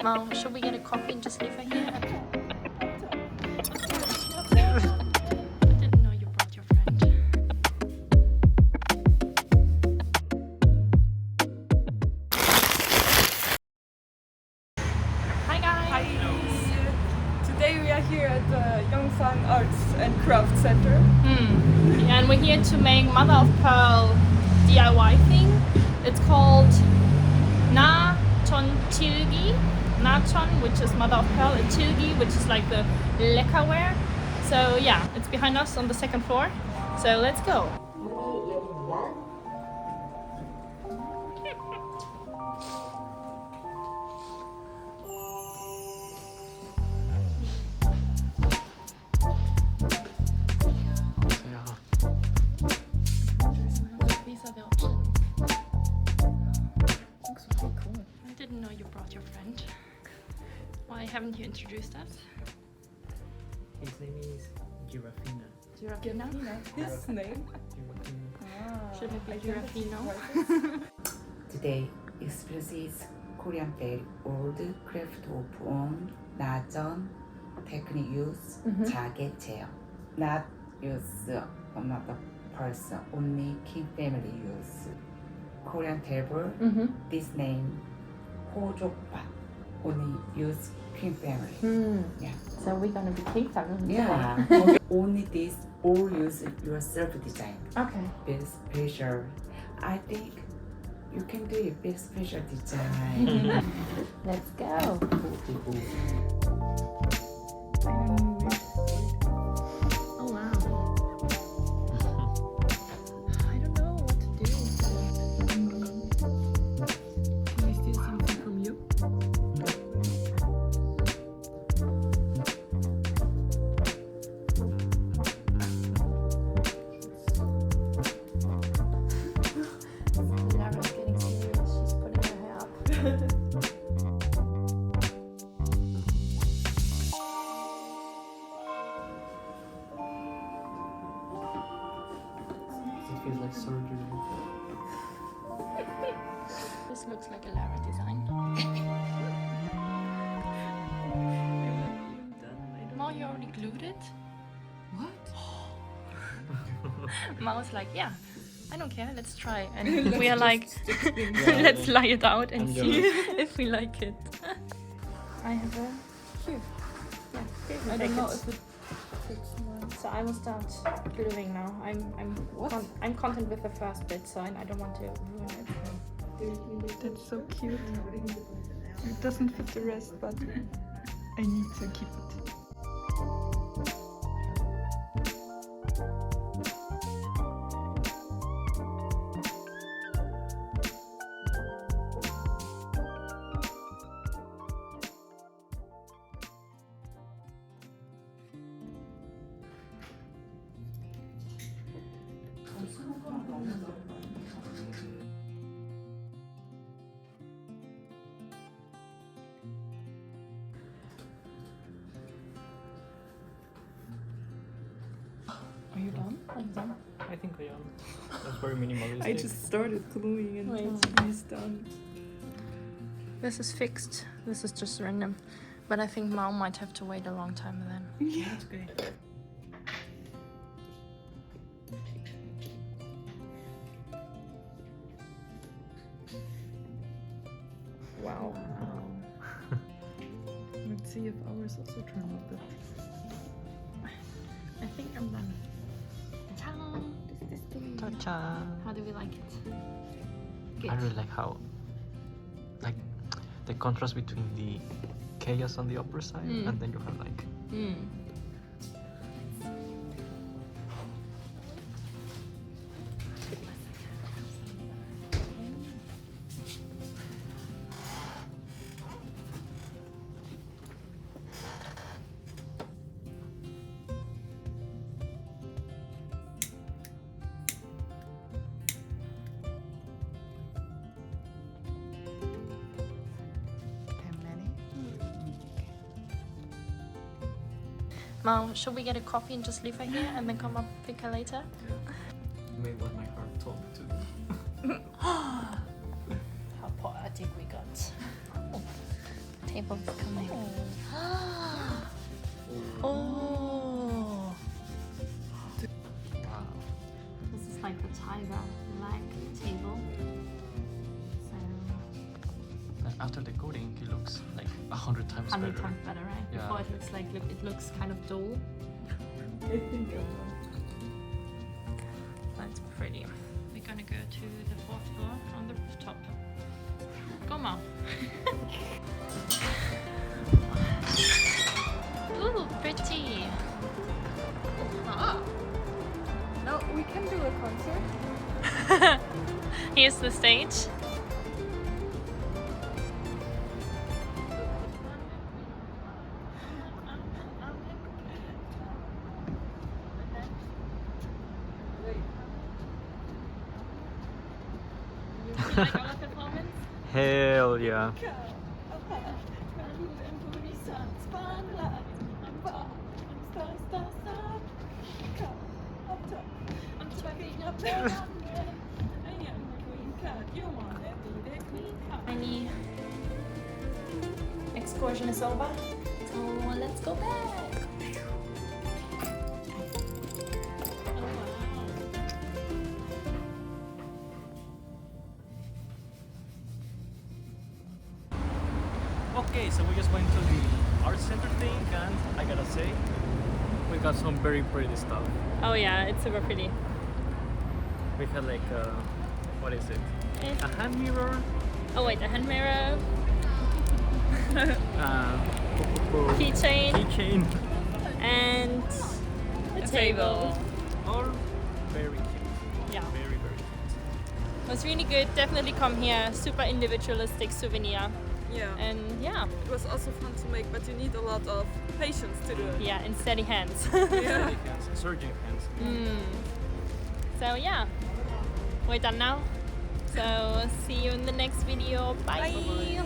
Mom, should we get a coffee and just leave her here? I didn't know you brought your friend. Hi guys! Hi! Today we are here at the Yongsan Arts and Craft Center. And we're here to make mother of pearl DIY thing. It's called 나전칠기. 나전, which is mother of pearl, and chilgi, which is like the leckerware. So yeah, it's behind us on the second floor. So let's go. These are the options. Looks really cool. I didn't know you brought your friend. Why haven't you introduced us? His name is Girafina. Girafino? His name? Girafina. Should it be Girafino? Today experiences Korean very old craft of own 나전 technique use 자개 제어. Not use another person, only king family use. Korean table, this name 호족밭, only use king family. Yeah. So we're gonna be king family. Yeah. Only this all use your self design. Okay. Very special. I think you can do a very special design. Let's go. Oh wow. I don't know what to do. Can I steal something from you? Lara's getting serious. She's putting her hair up. It feels like surgery. This looks like a Lara design. Mao, you already glued it? What? Mao's like, yeah, I don't care, let's try. And we are like, let's lie it out and I'm see jealous. if we like it. I have a here. Yeah, here we I take don't know it. if it fits mine. So I will start gluing now. I'm content with the first bit, so I don't want to ruin it. That's so cute. It doesn't fit the rest, but I need to keep it. Are you done? Are you done? I think I am. That's very minimalistic. I just started gluing and Wait. he's done. This is fixed. This is just random. But I think Mao might have to wait a long time then. Yeah. That's okay. Wow. Let's see if ours also turn out that. I think I'm done. Ta-da! This thing. Ta-cha! How do we like it? Good. I really like how, like, the contrast between the chaos on the upper side and then you have like Mom, should we get a coffee and just leave her here and then come up pick her later? made what my heart told me to do. How poetic we got. Oh, tables coming. Oh. Wow. This is like the tiger leg table. So And after the coating, it looks like 100 times 100 better. times better, right? Yeah. Before it looks like it looks kind of dull. That's pretty. We're gonna go to the 4th floor on the rooftop. Come on. Ooh, pretty. Now we can do a concert. Here's the stage. You like our performance? Hell yeah. Any excursion is over, so let's go back. Oh, wow. Okay, so we just went to the art center thing, and I gotta say, we got some very pretty stuff. Oh yeah, it's super pretty. We had like, what is it? It's- A hand mirror. Oh wait, a hand mirror, keychain, Keychain. and a table. All very cute. Yeah, Very, very cute. it was really good. Definitely come here. Super individualistic souvenir, Yeah. and yeah, It was also fun to make, but you need a lot of patience to do it. yeah, and steady hands. Yeah. Hands, surging hands. So yeah, we're done now. So see you in the next video. Bye. Bye.